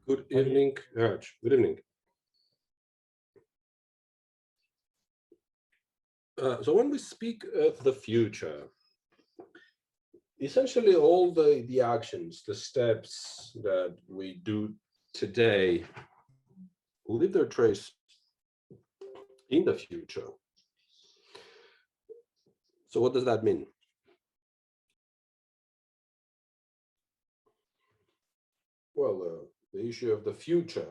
Good evening, Hratch. Good evening. So when we speak of the future, essentially all the actions, the steps that we do today leave their trace in the future. So what does that mean? Well, the issue of the future,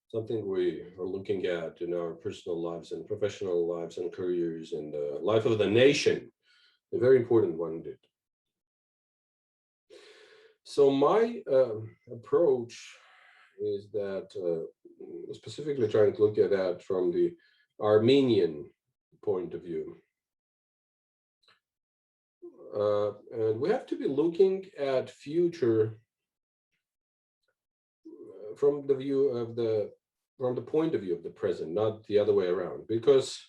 something we are looking at in our personal lives and professional lives and careers and the life of the nation, a very important one indeed. So my approach is that specifically trying to look at that from the Armenian point of view. And we have to be looking at future from the view of from the point of view of the present, not the other way around, because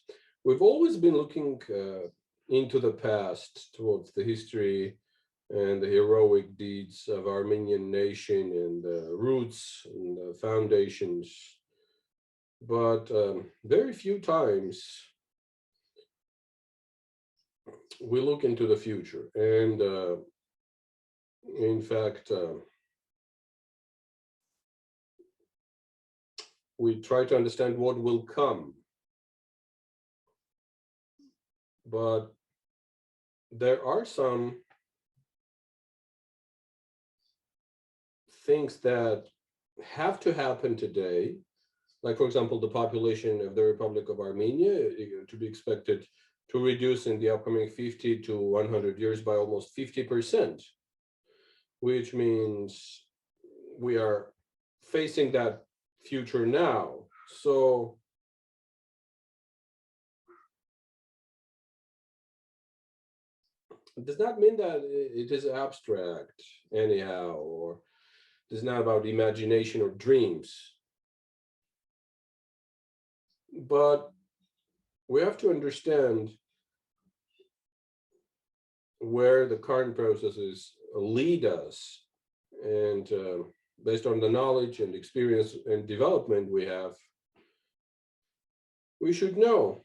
we've always been looking into the past, towards the history and the heroic deeds of Armenian nation and the roots and the foundations, but very few times we look into the future. And in fact, we try to understand what will come, but there are some things that have to happen today, like, for example, the population of the Republic of Armenia to be expected to reduce in the upcoming 50 to 100 years by almost 50%, which means we are facing that future now. So does that mean that it is abstract anyhow, or it's not about imagination or dreams? But we have to understand where the current processes lead us, and based on the knowledge and experience and development we have, we should know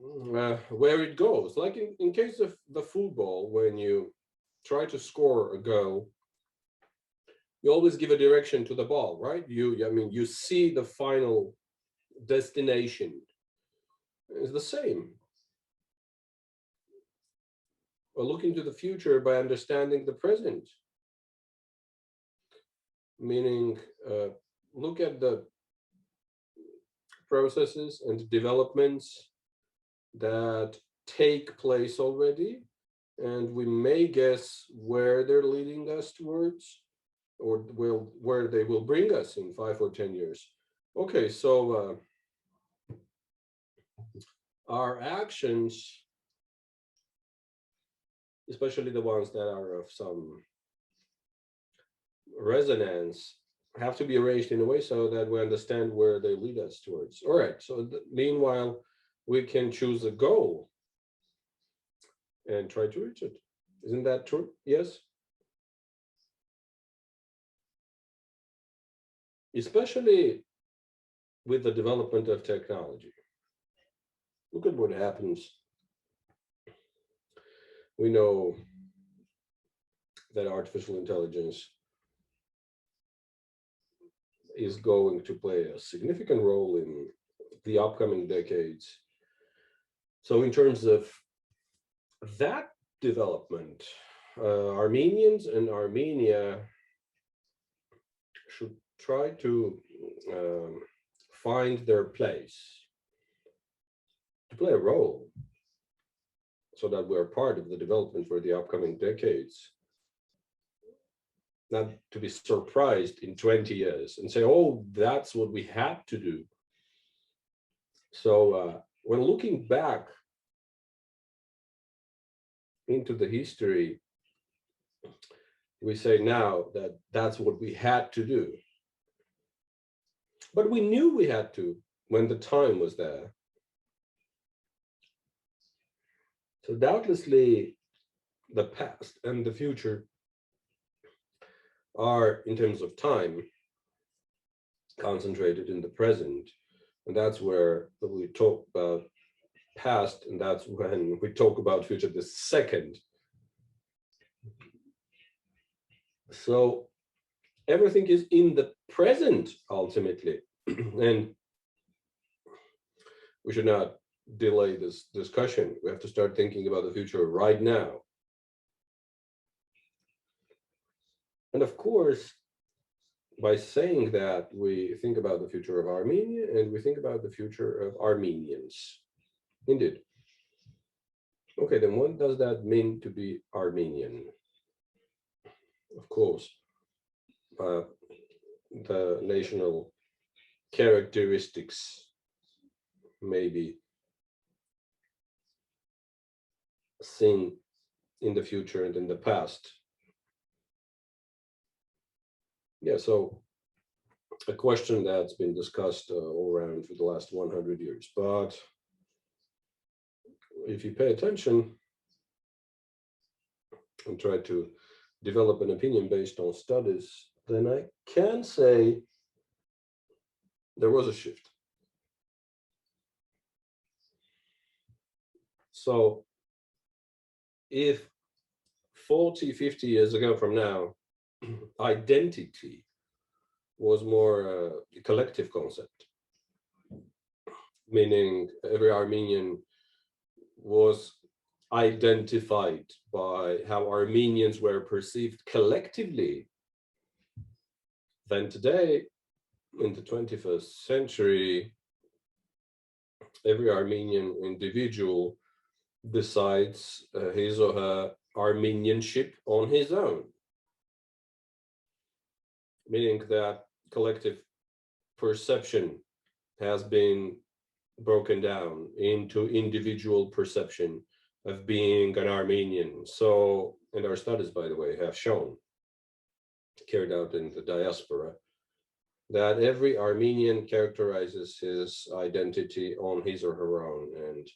where it goes. Like in case of the football, when you try to score a goal, you always give a direction to the ball, right? I mean, you see the final destination. It's the same. Or look into the future by understanding the present. Meaning, look at the processes and developments that take place already, and we may guess where they're leading us towards, or where they will bring us in 5 or 10 years. Okay, so our actions, especially the ones that are of some resonance, have to be arranged in a way so that we understand where they lead us towards. All right, so meanwhile, we can choose a goal and try to reach it. Isn't that true? Yes? Especially with the development of technology. Look at what happens. We know that artificial intelligence is going to play a significant role in the upcoming decades. So in terms of that development, Armenians and Armenia should try to find their place, to play a role, so that we're part of the development for the upcoming decades. Not to be surprised in 20 years and say, oh, that's what we had to do. So when looking back into the history, we say now that that's what we had to do. But we knew we had to when the time was there. So doubtlessly, the past and the future are, in terms of time, concentrated in the present. And that's where we talk about past, and that's when we talk about future the second. So everything is in the present, ultimately. And we should not delay this discussion. We have to start thinking about the future right now. And of course, by saying that, we think about the future of Armenia and we think about the future of Armenians. Indeed. Okay, then what does that mean to be Armenian? Of course, the national characteristics may be seen in the future and in the past. Yeah, so a question that's been discussed all around for the last 100 years. But if you pay attention and try to develop an opinion based on studies, then I can say there was a shift. So if 40, 50 years ago from now, identity was more a collective concept, meaning every Armenian was identified by how Armenians were perceived collectively, then today, in the 21st century, every Armenian individual decides his or her Armenianship on his own, meaning that collective perception has been broken down into individual perception of being an Armenian. So, and our studies, by the way, have shown, carried out in the diaspora, that every Armenian characterizes his identity on his or her own, and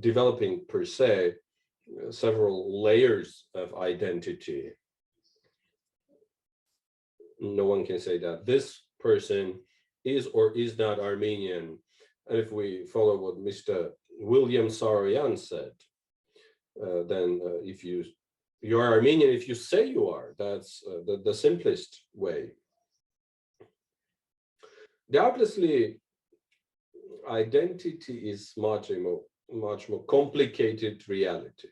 developing per se several layers of identity. No one can say that this person is or is not Armenian. And if we follow what Mr. William Saroyan said, then if you're Armenian, if you say you are, that's the simplest way. Doubtlessly, identity is much more complicated reality.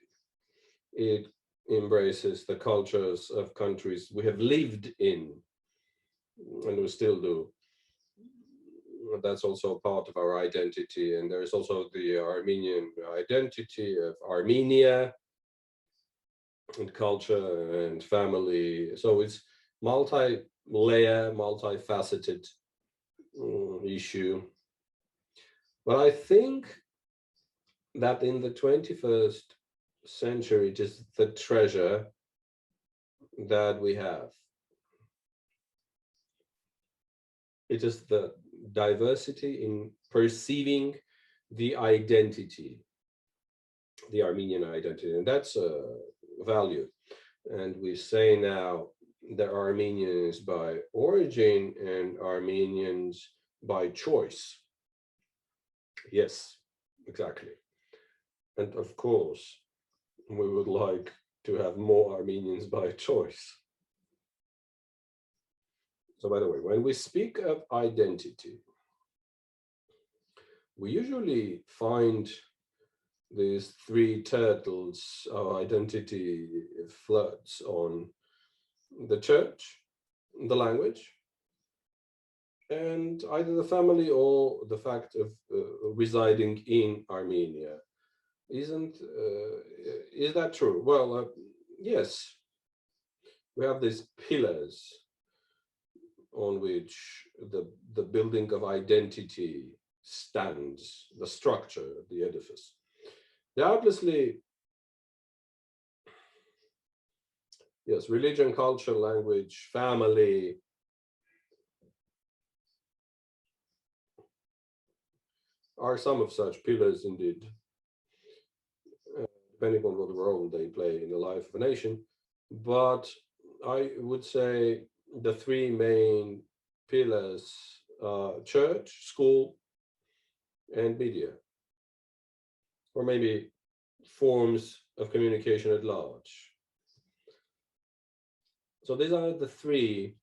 It embraces the cultures of countries we have lived in, and we still do. That's also part of our identity. And there's also the Armenian identity of Armenia and culture and family. So it's multi-layer, multifaceted issue. But I think that in the 21st century, it is the treasure that we have. It is the diversity in perceiving the identity, the Armenian identity, and that's a value. And we say now there are Armenians by origin and Armenians by choice. Yes, exactly. And of course, we would like to have more Armenians by choice. So by the way, when we speak of identity, we usually find these three turtles of identity floats on the church, the language, and either the family or the fact of residing in Armenia. Is that true? Well, yes. We have these pillars on which the building of identity stands, the structure, the edifice. Doubtlessly, yes, religion, culture, language, family, are some of such pillars indeed, depending on what role they play in the life of a nation. But I would say the three main pillars are church, school, and media, or maybe forms of communication at large. So these are the three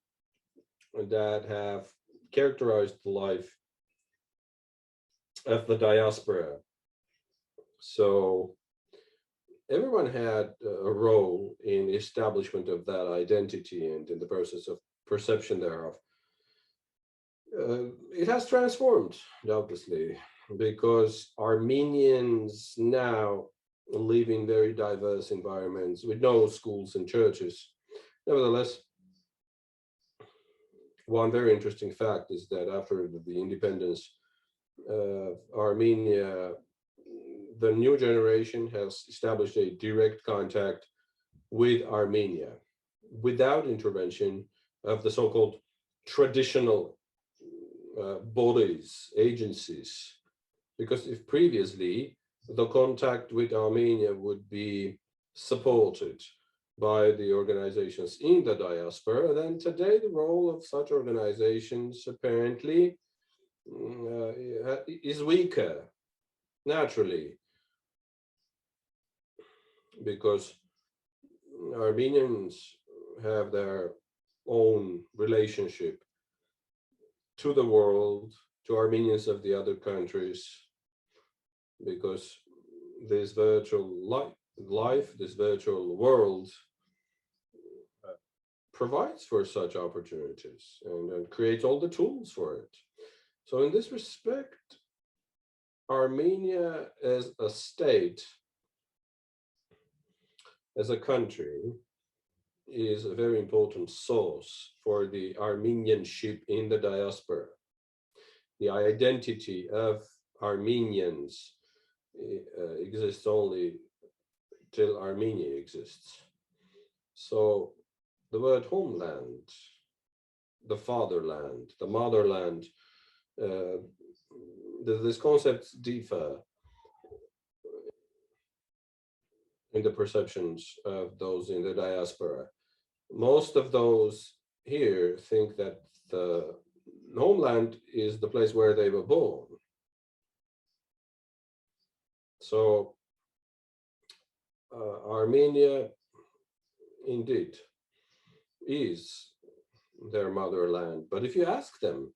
that have characterized the life of the diaspora. So everyone had a role in the establishment of that identity and in the process of perception thereof. It has transformed, doubtlessly, because Armenians now live in very diverse environments with no schools and churches. Nevertheless, one very interesting fact is that after the independence of Armenia, the new generation has established a direct contact with Armenia without intervention of the so-called traditional bodies, agencies. Because if previously the contact with Armenia would be supported by the organizations in the diaspora, then today the role of such organizations apparently is weaker, naturally, because Armenians have their own relationship to the world, to Armenians of the other countries, because this virtual life, this virtual world provides for such opportunities and creates all the tools for it. So in this respect, Armenia as a state, as a country, is a very important source for the Armenianship in the diaspora. The identity of Armenians exists only till Armenia exists. So the word homeland, the fatherland, the motherland, these concepts differ in the perceptions of those in the diaspora. Most of those here think that the homeland is the place where they were born. So Armenia indeed is their motherland, but if you ask them,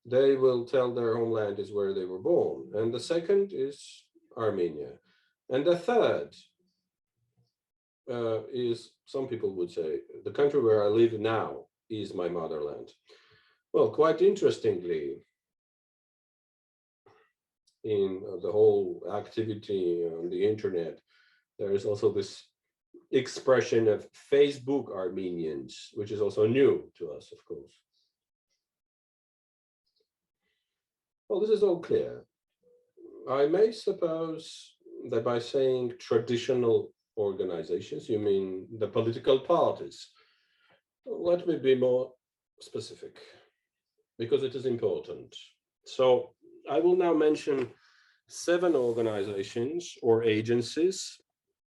they will tell their homeland is where they were born. And the second is Armenia. And the third is, some people would say, the country where I live now is my motherland. Well, quite interestingly, in the whole activity on the internet, there is also this expression of Facebook Armenians, which is also new to us, of course. Well, this is all clear. I may suppose that by saying traditional organizations, you mean the political parties. Let me be more specific, because it is important. So I will now mention 7 organizations or agencies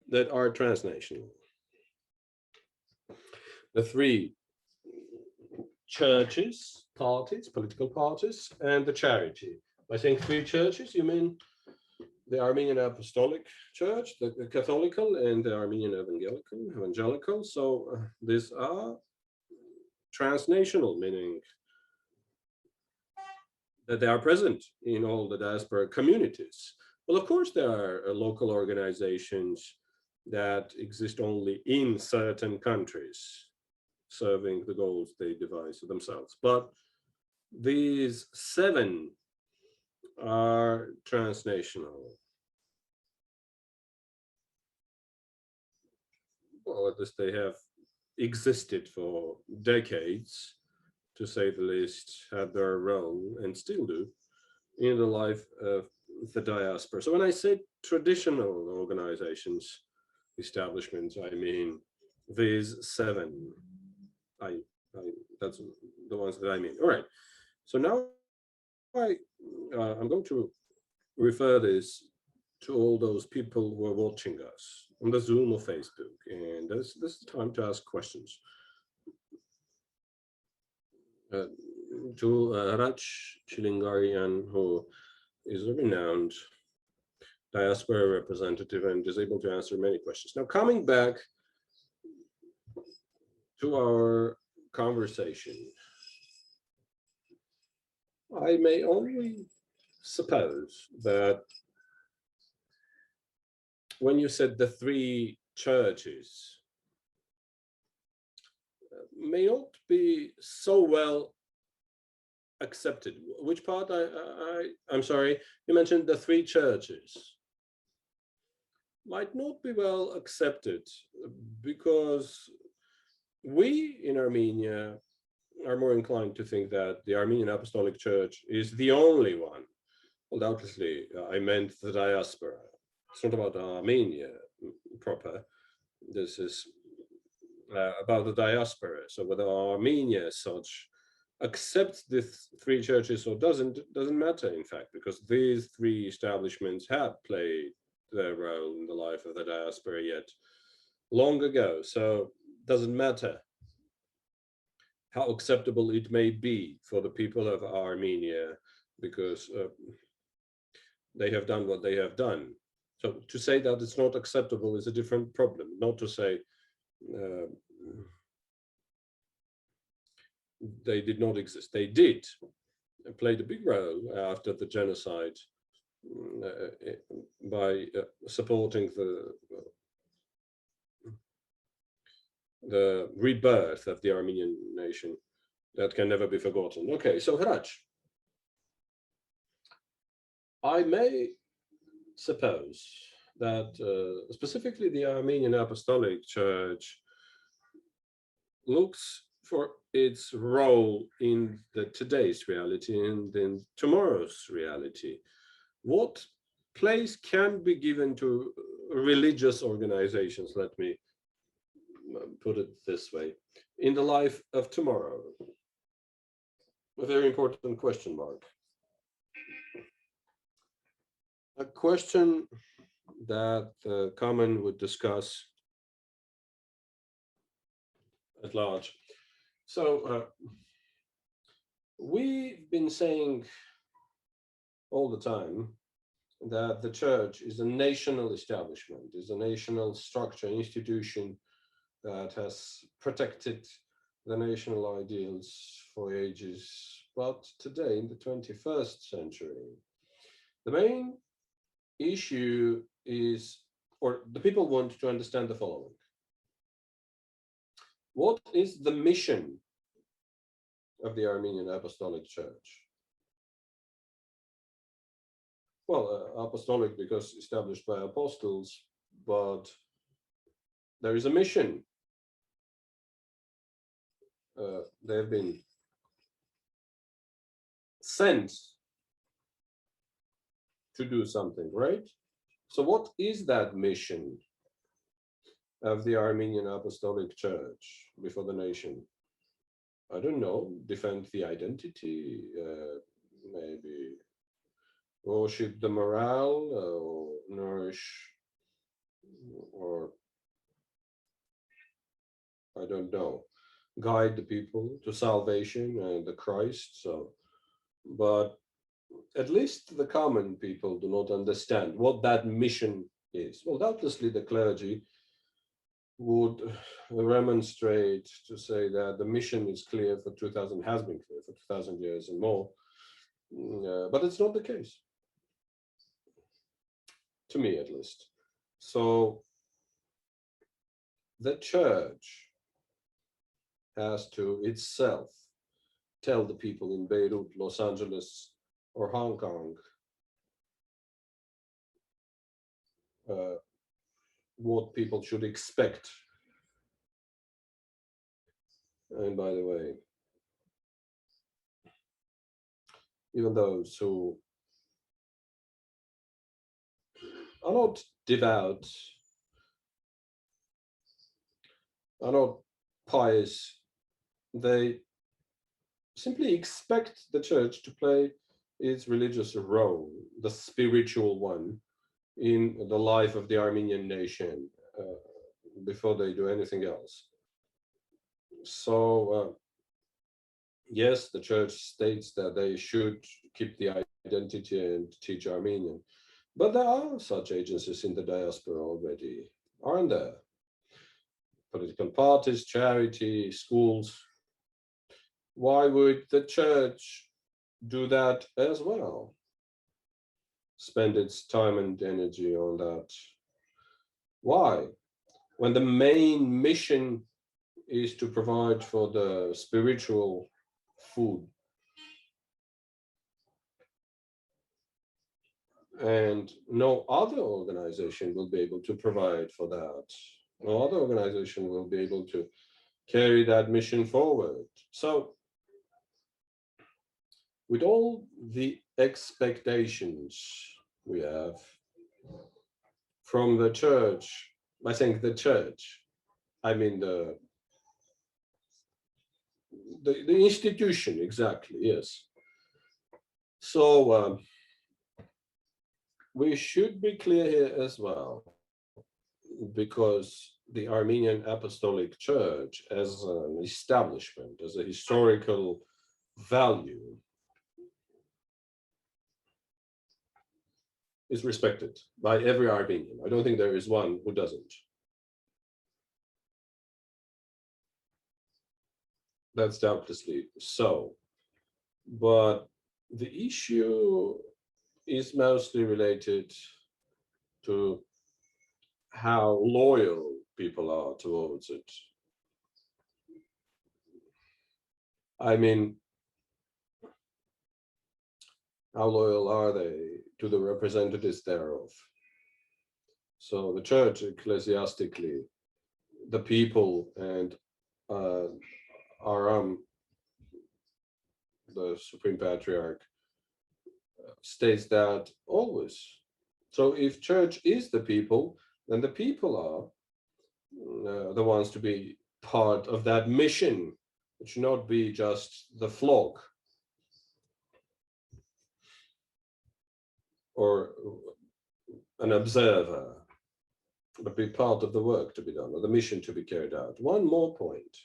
that are transnational. The 3 churches, parties, political parties, and the charity. By saying 3 churches, you mean the Armenian Apostolic Church, the Catholical, and the Armenian Evangelical. So these are transnational, meaning that they are present in all the diaspora communities. Well, of course, there are local organizations that exist only in certain countries, serving the goals they devise themselves. But these 7 are transnational. Well, at least they have existed for decades, to say the least, had their role and still do in the life of the diaspora. So when I say traditional organizations, establishments, I mean these 7. That's the ones that I mean. All right. So now I'm going to refer this to all those people who are watching us on the Zoom or Facebook, and this is time to ask questions. to Hratch Tchilingirian, who is a renowned diaspora representative and is able to answer many questions. Now, coming back to our conversation, I may only suppose that when you said the three churches may not be so well accepted. Which part? I'm sorry, you mentioned the three churches might not be well accepted because we in Armenia are more inclined to think that the Armenian Apostolic Church is the only one. Well, doubtlessly, I meant the diaspora. It's not about Armenia proper. This is about the diaspora. So whether Armenia as such accepts these three churches or doesn't matter, in fact, because these three establishments had played their role in the life of the diaspora yet long ago. So it doesn't matter how acceptable it may be for the people of Armenia, because they have done what they have done. So to say that it's not acceptable is a different problem, not to say they did not exist. They did, played a big role after the genocide by supporting the rebirth of the Armenian nation that can never be forgotten. Okay, so Hratch, I may suppose that specifically the Armenian Apostolic Church looks for its role in today's reality and in tomorrow's reality. What place can be given to religious organizations, let me put it this way, in the life of tomorrow? A very important question mark. A question that Common would discuss at large. So we've been saying all the time that the church is a national establishment, is a national structure, institution that has protected the national ideals for ages. But today, in the 21st century, the main issue is, or the people want to understand the following. What is the mission of the Armenian Apostolic Church? Well, apostolic because established by apostles, but there is a mission. They have been sent to do something, right? So what is that mission of the Armenian Apostolic Church before the nation? I don't know, defend the identity, maybe worship the morale, or nourish, or I don't know, guide the people to salvation and the Christ. So, but at least the common people do not understand what that mission is. Well, doubtlessly the clergy would remonstrate to say that the mission is clear for 2000, has been clear for 2000 years and more, but it's not the case, to me at least. So the church has to itself tell the people in Beirut, Los Angeles, or Hong Kong what people should expect. And by the way, even those who are not devout, are not pious, they simply expect the church to play its religious role, the spiritual one, in the life of the Armenian nation before they do anything else. So Yes, the church states that they should keep the identity and teach Armenian, but there are such agencies in the diaspora already, aren't there? Political parties, charity, schools. Why would the church do that as well? Spend its time and energy on that. Why? When the main mission is to provide for the spiritual food, and no other organization will be able to provide for that. No other organization will be able to carry that mission forward. So, with all the expectations we have from the church, I think the church, I mean the institution, exactly, yes. So we should be clear here as well, because the Armenian Apostolic Church as an establishment, as a historical value, is respected by every Armenian. I don't think there is one who doesn't. That's doubtlessly so. But the issue is mostly related to how loyal people are towards it. I mean, how loyal are they to the representatives thereof? So the church, ecclesiastically, the people, and Aram, the Supreme Patriarch, states that always. So if church is the people, then the people are the ones to be part of that mission. It should not be just the flock or an observer, but be part of the work to be done or the mission to be carried out. One more point.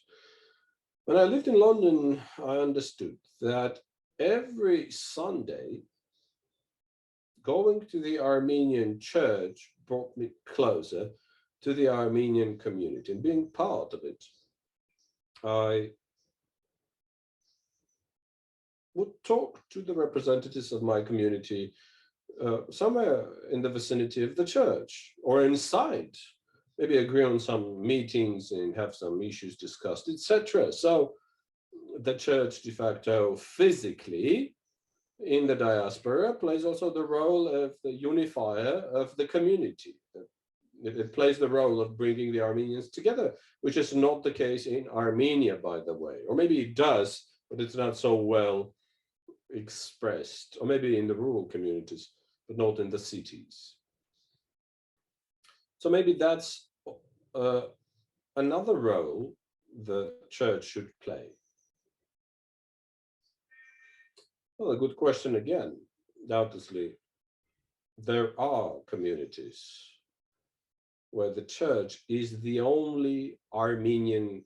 When I lived in London, I understood that every Sunday, going to the Armenian church brought me closer to the Armenian community, and being part of it, I would talk to the representatives of my community somewhere in the vicinity of the church or inside, maybe agree on some meetings and have some issues discussed, etc. So the church de facto physically in the diaspora plays also the role of the unifier of the community. It plays the role of bringing the Armenians together, which is not the case in Armenia, by the way. Or maybe it does, but it's not so well expressed, or maybe in the rural communities, but not in the cities. So maybe that's another role the church should play. Well, a good question again. Doubtlessly, there are communities where the church is the only Armenian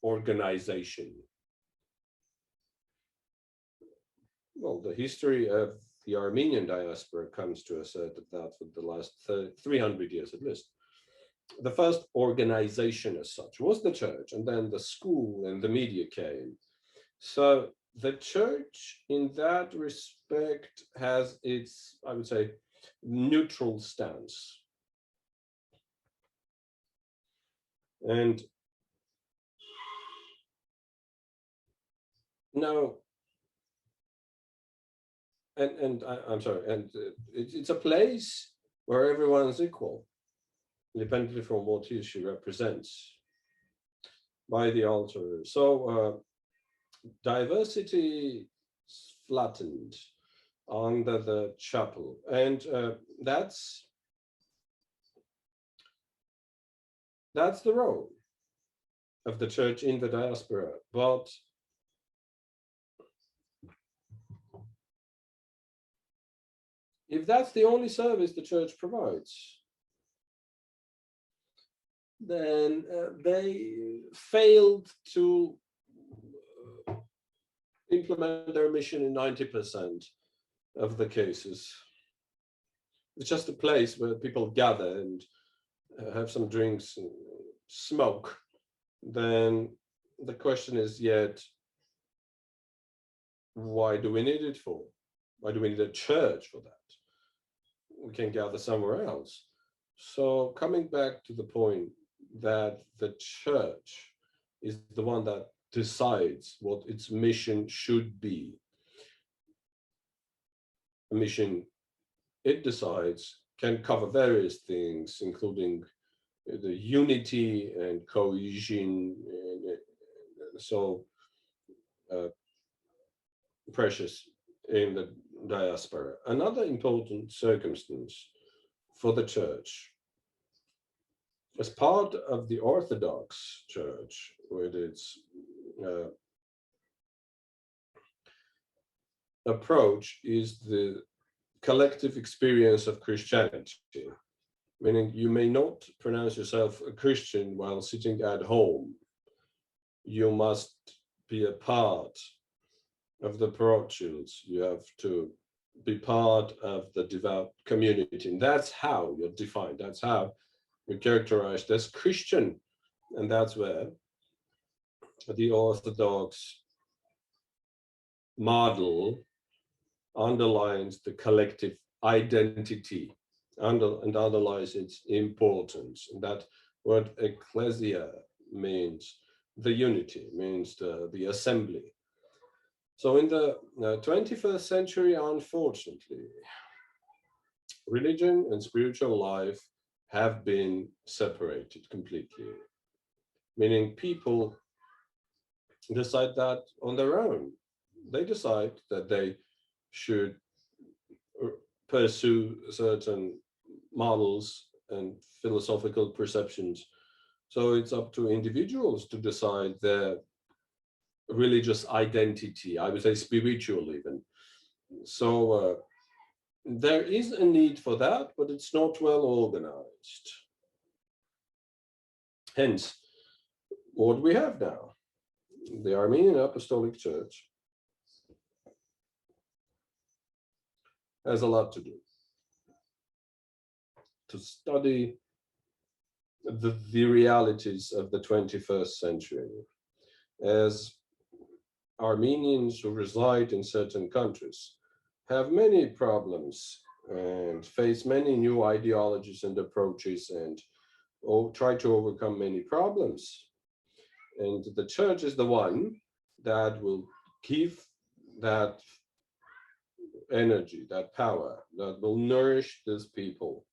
organization. Well, the history of the Armenian diaspora comes to us at that for the last 300 years at least. The first organization as such was the church, and then the school and the media came. So the church in that respect has its, I would say, neutral stance. And now, I'm sorry, and it's a place where everyone is equal, independently from what he or she represents by the altar. So diversity is flattened under the chapel, and that's the role of the church in the diaspora. But if that's the only service the church provides, then they failed to implement their mission in 90% of the cases. It's just a place where people gather and have some drinks and smoke. Then the question is, yet, why do we need it for? Why do we need a church for that? We can gather somewhere else. So coming back to the point that the church is the one that decides what its mission should be. A mission it decides can cover various things, including the unity and cohesion, and so precious in the diaspora. Another important circumstance for the church, as part of the Orthodox Church, with its approach, is the collective experience of Christianity, meaning you may not pronounce yourself a Christian while sitting at home. You must be a part of the parochials. You have to be part of the devout community. And that's how you're defined. That's how you're characterized as Christian. And that's where the Orthodox model underlines the collective identity and underlies its importance. And that word ecclesia means the unity, means the assembly. So in the 21st century, unfortunately, religion and spiritual life have been separated completely, meaning people decide that on their own. They decide that they should pursue certain models and philosophical perceptions. So it's up to individuals to decide their religious identity, I would say spiritual even. So there is a need for that, but it's not well organized. Hence, what we have now, the Armenian Apostolic Church has a lot to do to study the realities of the 21st century. As Armenians who reside in certain countries have many problems and face many new ideologies and approaches and try to overcome many problems. And the church is the one that will give that energy, that power, that will nourish these people,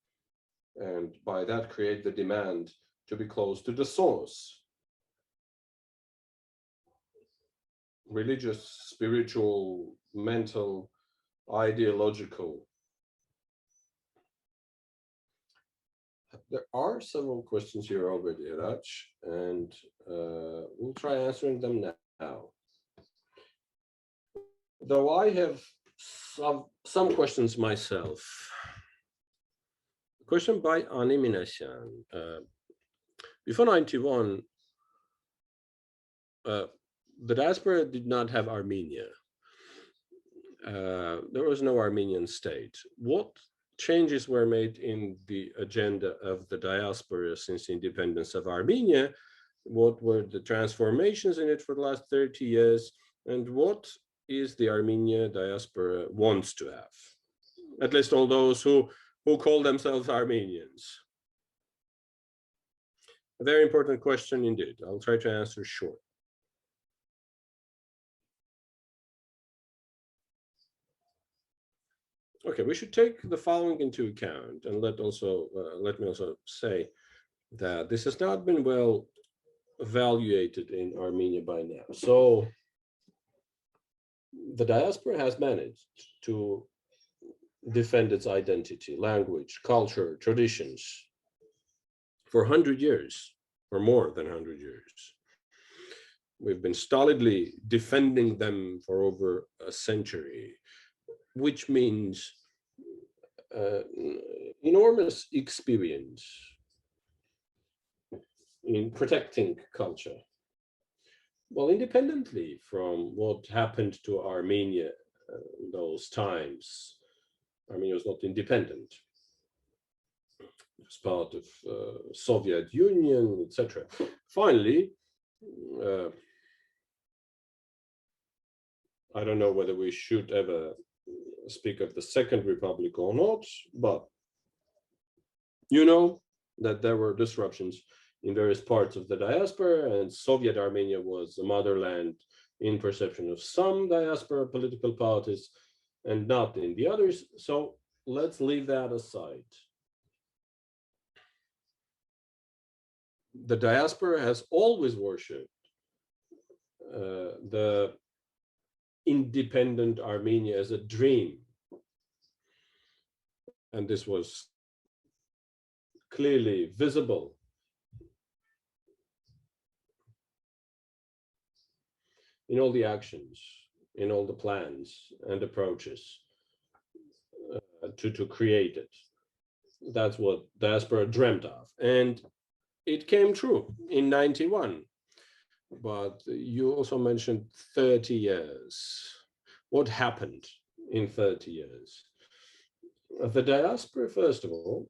and by that create the demand to be close to the source. Religious, spiritual, mental, ideological. There are several questions here already, Hratch, and we'll try answering them now. Though I have some questions myself. Question by Ani Minasyan. Before 91, the diaspora did not have Armenia. There was no Armenian state. What changes were made in the agenda of the diaspora since the independence of Armenia? What were the transformations in it for the last 30 years? And what is the Armenia diaspora wants to have? At least all those who call themselves Armenians. A very important question indeed. I'll try to answer short. Okay, we should take the following into account, and let me also say that this has not been well evaluated in Armenia by now. So the diaspora has managed to defend its identity, language, culture, traditions for 100 years, or more than 100 years. We've been stolidly defending them for over a century, which means enormous experience in protecting culture. well, independently from what happened to Armenia in those times. Armenia was not independent. It was part of Soviet Union, etc. Finally, I don't know whether we should ever speak of the Second Republic or not, but you know that there were disruptions in various parts of the diaspora, and Soviet Armenia was the motherland in perception of some diaspora political parties and not in the others. So let's leave that aside. The diaspora has always worshipped the independent Armenia as a dream. And this was clearly visible in all the actions, in all the plans and approaches to create it. That's what diaspora dreamt of. And it came true in 91. But you also mentioned 30 years. What happened in 30 years? The diaspora, first of all,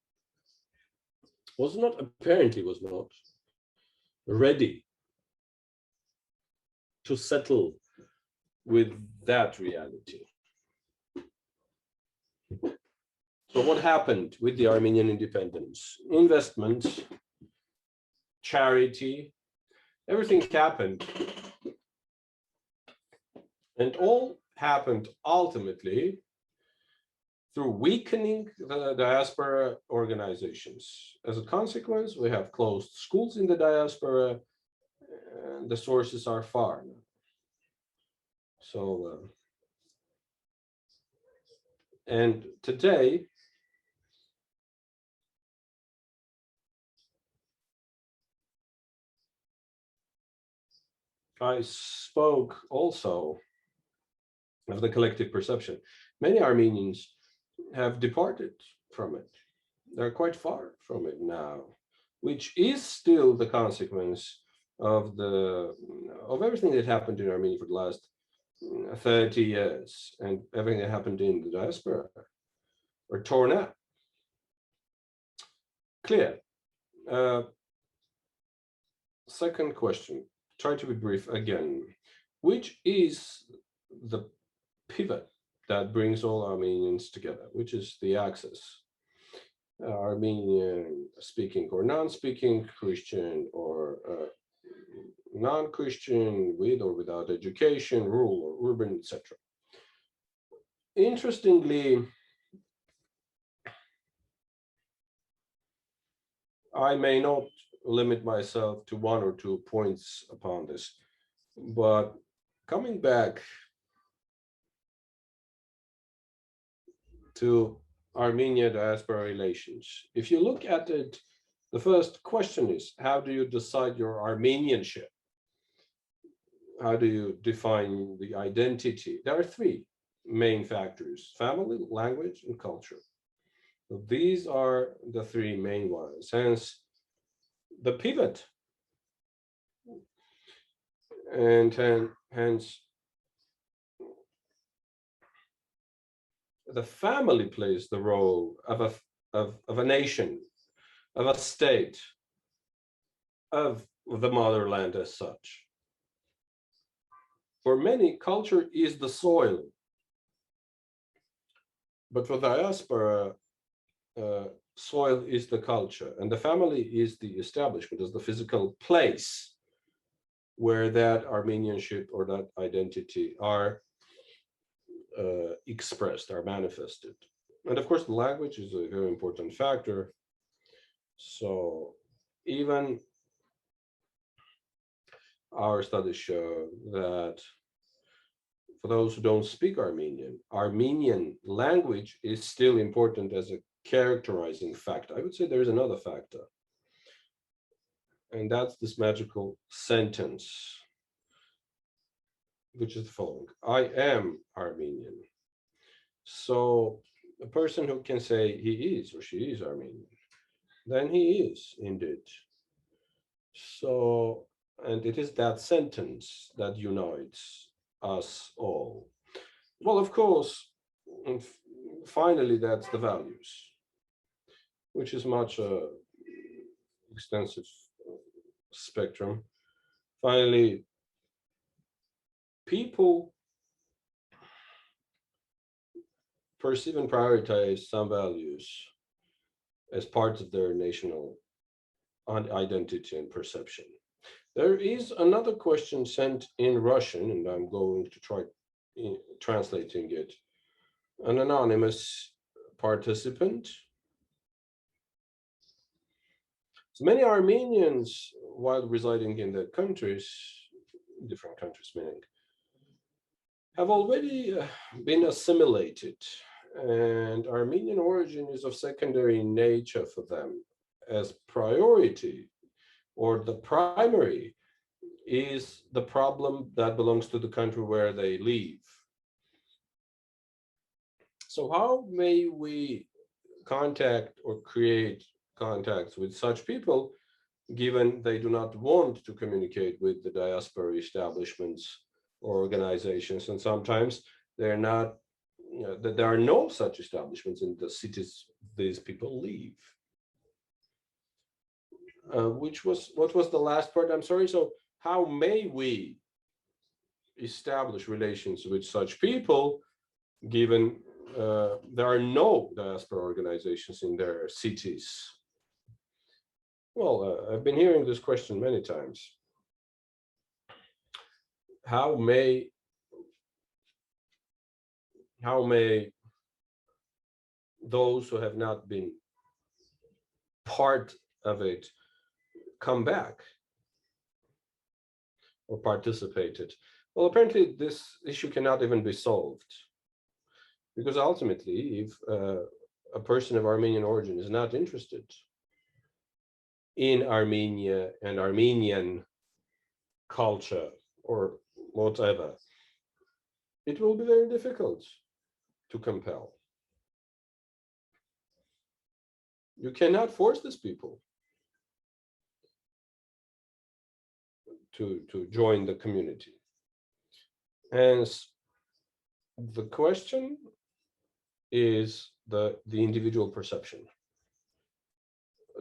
was not ready to settle with that reality. So what happened with the Armenian independence? Investment, charity, everything happened. And all happened ultimately through weakening the diaspora organizations. As a consequence, we have closed schools in the diaspora, and the sources are far. So, and today, I spoke also of the collective perception. Many Armenians have departed from it. They're quite far from it now, which is still the consequence of everything that happened in Armenia for the last 30 years, and everything that happened in the diaspora are torn out. Clear. Second question, try to be brief again. Which is the pivot that brings all Armenians together? Which is the axis? Armenian speaking or non-speaking, Christian or non-Christian, with or without education, rural or urban, etc. Interestingly, I may not limit myself to one or two points upon this, but coming back to Armenia diaspora relations, if you look at it, the first question is, how do you decide your Armenianship? How do you define the identity? There are three main factors: family, language, and culture. So these are the three main ones. Hence, the pivot, and hence the family plays the role of a nation, of a state, of the motherland as such. For many, culture is the soil, but for diaspora, soil is the culture, and the family is the establishment, is the physical place where that Armenianship or that identity are expressed, are manifested. And of course, the language is a very important factor. So even our studies show that for those who don't speak Armenian, Armenian language is still important as a characterizing factor. I would say there is another factor, and that's this magical sentence, which is the following: I am Armenian. So a person who can say he is or she is Armenian, then he is indeed. So And it is that sentence that unites us all. Well, of course, finally, that's the values, which is much extensive spectrum. Finally, people perceive and prioritize some values as part of their national identity and perception. There is another question sent in Russian, and I'm going to try translating it. An anonymous participant. So many Armenians, while residing in the countries, different countries meaning, have already been assimilated, and Armenian origin is of secondary nature for them, as priority or the primary is the problem that belongs to the country where they live. So how may we contact or create contacts with such people, given they do not want to communicate with the diaspora establishments or organizations, and sometimes they're not, that there are no such establishments in the cities these people live. What was the last part? I'm sorry. So how may we establish relations with such people, given there are no diaspora organizations in their cities? Well, I've been hearing this question many times. How may those who have not been part of it come back or participated? Well, apparently this issue cannot even be solved, because ultimately, if a person of Armenian origin is not interested in Armenia and Armenian culture or whatever, it will be very difficult to compel. You cannot force these people to join the community. Hence, the question is the individual perception.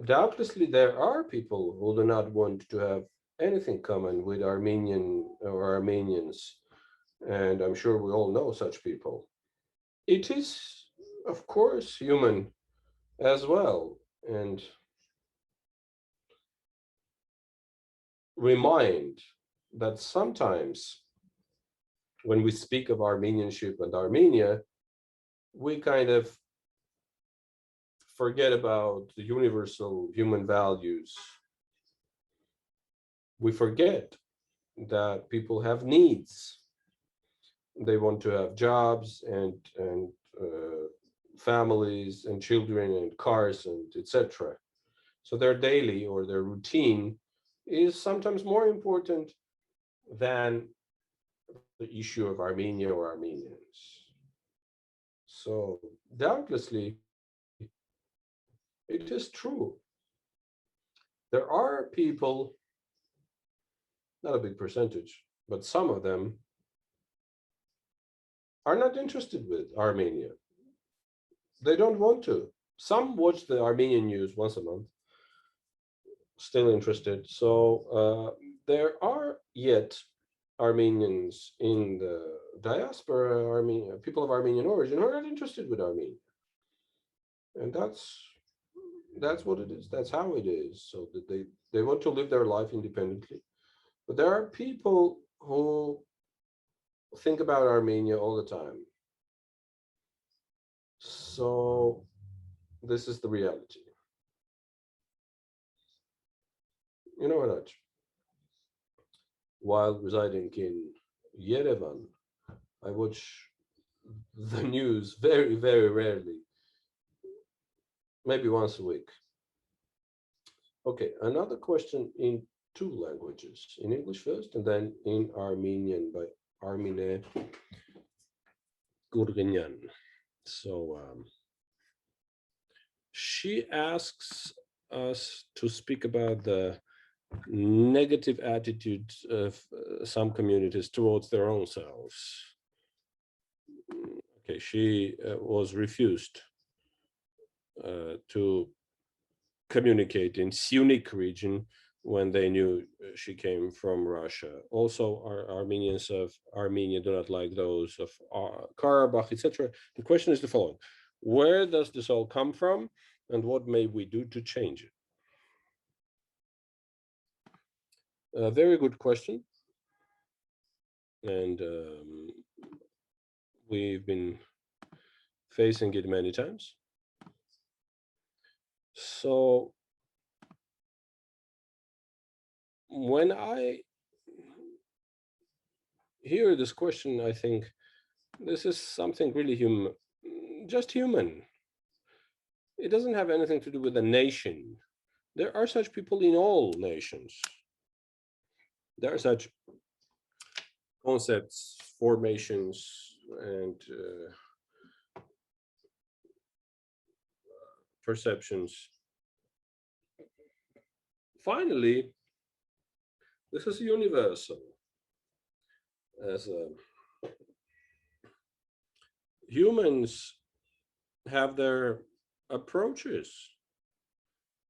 Doubtlessly, there are people who do not want to have anything common with Armenian or Armenians, and I'm sure we all know such people. It is, of course, human as well, and remind that sometimes when we speak of Armenianship and Armenia, we kind of forget about the universal human values. We forget that people have needs. They want to have jobs and families and children and cars and etc. So their daily or their routine is sometimes more important than the issue of Armenia or Armenians. So doubtlessly, it is true. There are people, not a big percentage, but some of them are not interested with Armenia. They don't want to. Some watch the Armenian news once a month, still interested. So there are yet Armenians in the diaspora, Armenia, people of Armenian origin who are not interested with Armenia. And that's what it is. That's how it is. So that they want to live their life independently. But there are people who think about Armenia all the time. So this is the reality. You know what? While residing in Yerevan, I watch the news very, very rarely, maybe once a week. Okay, another question in two languages, in English first and then in Armenian by Armenian Grigorian. So she asks us to speak about the negative attitudes of some communities towards their own selves. Okay, she was refused to communicate in Syunik region when they knew she came from Russia. Also, Armenians of Armenia do not like those of Karabakh, etc. The question is the following: where does this all come from, and what may we do to change it? A very good question, and we've been facing it many times. So when I hear this question, I think this is something really human, just human. It doesn't have anything to do with a nation. There are such people in all nations. There are such concepts, formations, and perceptions. Finally, this is universal. As humans have their approaches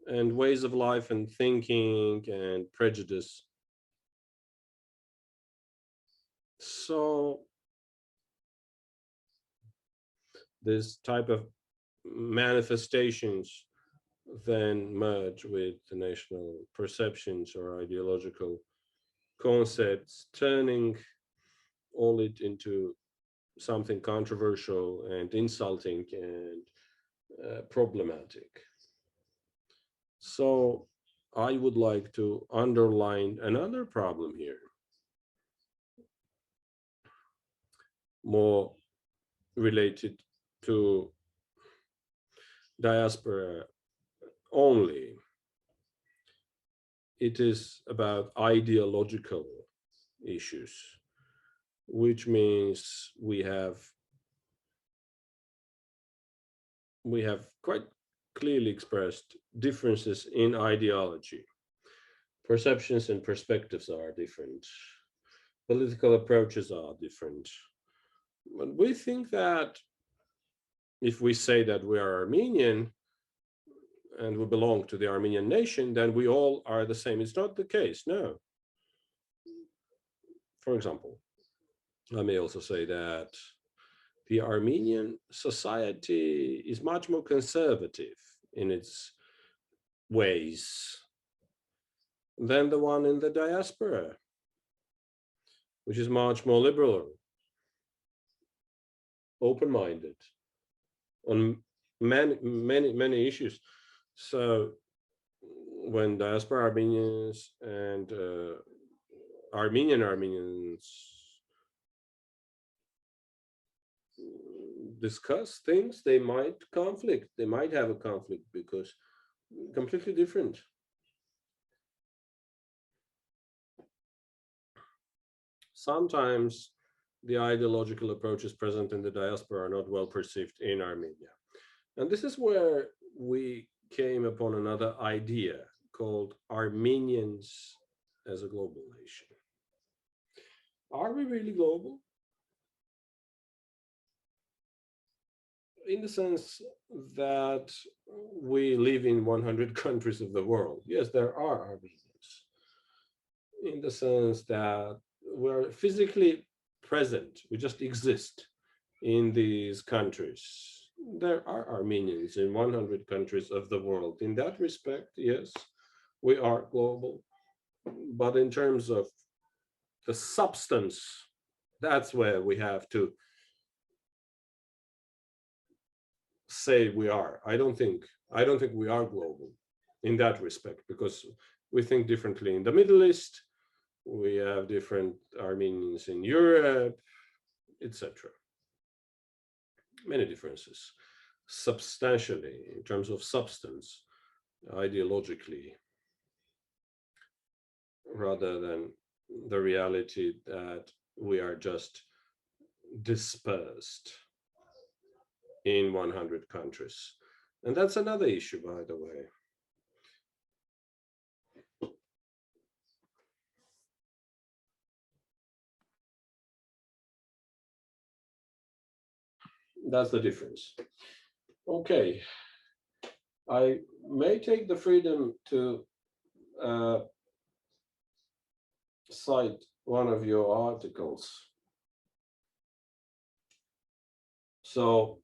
and ways of life and thinking and prejudice. So this type of manifestations then merge with the national perceptions or ideological concepts, turning all it into something controversial and insulting and problematic. So I would like to underline another problem here, more related to diaspora only. It is about ideological issues, which means we have quite clearly expressed differences in ideology. Perceptions and perspectives are different. Political approaches are different. But we think that if we say that we are Armenian and we belong to the Armenian nation, then we all are the same. It's not the case, no. For example, I may also say that the Armenian society is much more conservative in its ways than the one in the diaspora, which is much more liberal, open-minded on many issues. So when diaspora Armenians and Armenians discuss things, they might conflict. They might have a conflict because completely different. Sometimes the ideological approaches present in the diaspora are not well perceived in Armenia. And this is where we came upon another idea called Armenians as a global nation. Are we really global? In the sense that we live in 100 countries of the world. Yes, there are Armenians. In the sense that we're physically present, we just exist in these countries. There are Armenians in 100 countries of the world. In that respect, yes, we are global. But in terms of the substance, that's where we have to say we are. I don't think we are global in that respect, because we think differently in the Middle East. We have different Armenians in Europe, etc. Many differences, substantially in terms of substance, ideologically, rather than the reality that we are just dispersed in 100 countries. And that's another issue, by the way. That's the difference. Okay. I may take the freedom to cite one of your articles. So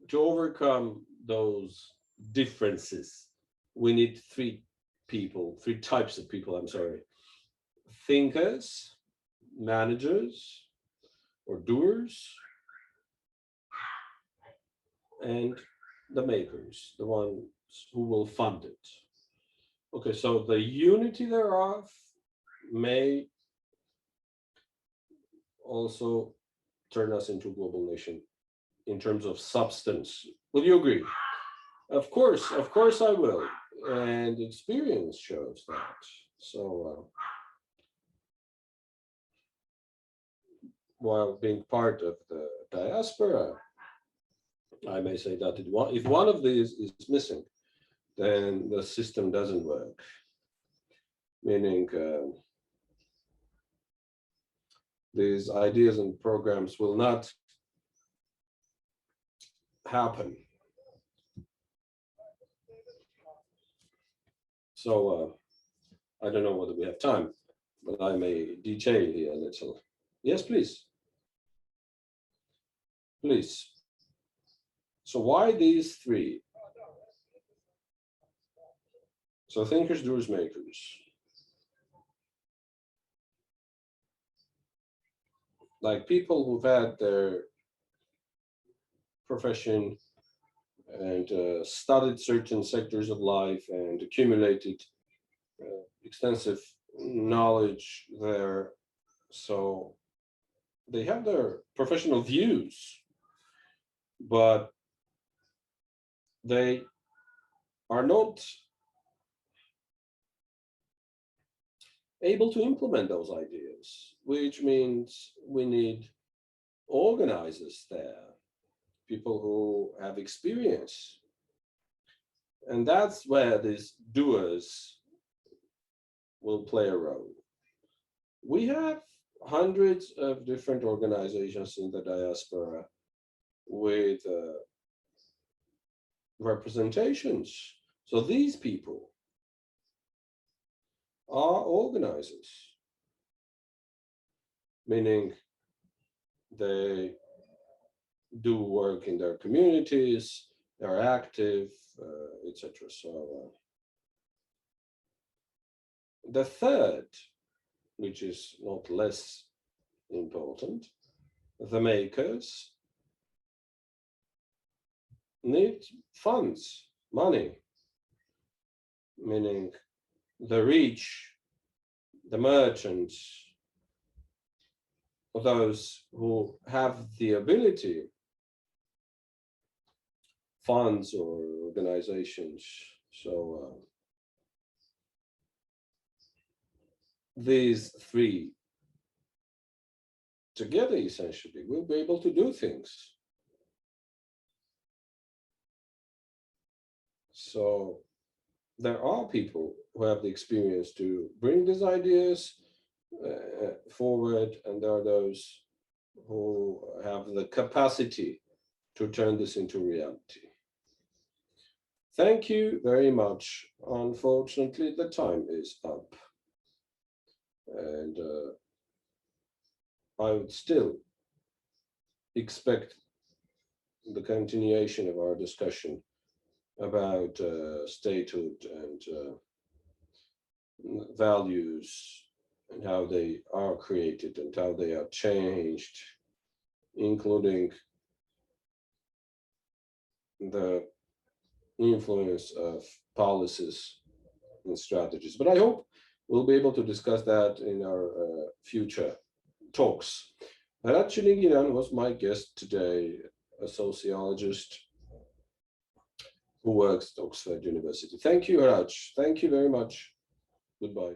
to overcome those differences, we need three types of people, I'm sorry. Thinkers, managers, or doers, and the makers, the ones who will fund it. Okay, so the unity thereof may also turn us into a global nation in terms of substance. Will you agree? Of course I will. And experience shows that. So while being part of the diaspora, I may say that if one of these is missing, then the system doesn't work. Meaning these ideas and programs will not happen. So I don't know whether we have time, but I may detail here a little. Yes, please. Please. So why these three? So thinkers, doers, makers. Like people who've had their profession and studied certain sectors of life and accumulated extensive knowledge there. So they have their professional views, but they are not able to implement those ideas, which means we need organizers there, people who have experience. And that's where these doers will play a role. We have hundreds of different organizations in the diaspora with representations. So these people are organizers, meaning they do work in their communities, they're active, etc. So the third, which is not less important, the makers need funds, money, meaning the rich, the merchants, those who have the ability, funds or organizations. So these three together essentially will be able to do things. So there are people who have the experience to bring these ideas forward, and there are those who have the capacity to turn this into reality. Thank you very much. Unfortunately, the time is up. And I would still expect the continuation of our discussion about statehood and values and how they are created and how they are changed, including the influence of policies and strategies. But I hope we'll be able to discuss that in our future talks. Hratch Tchilingirian was my guest today, a sociologist who works at Oxford University. Thank you, Hratch. Thank you very much. Goodbye.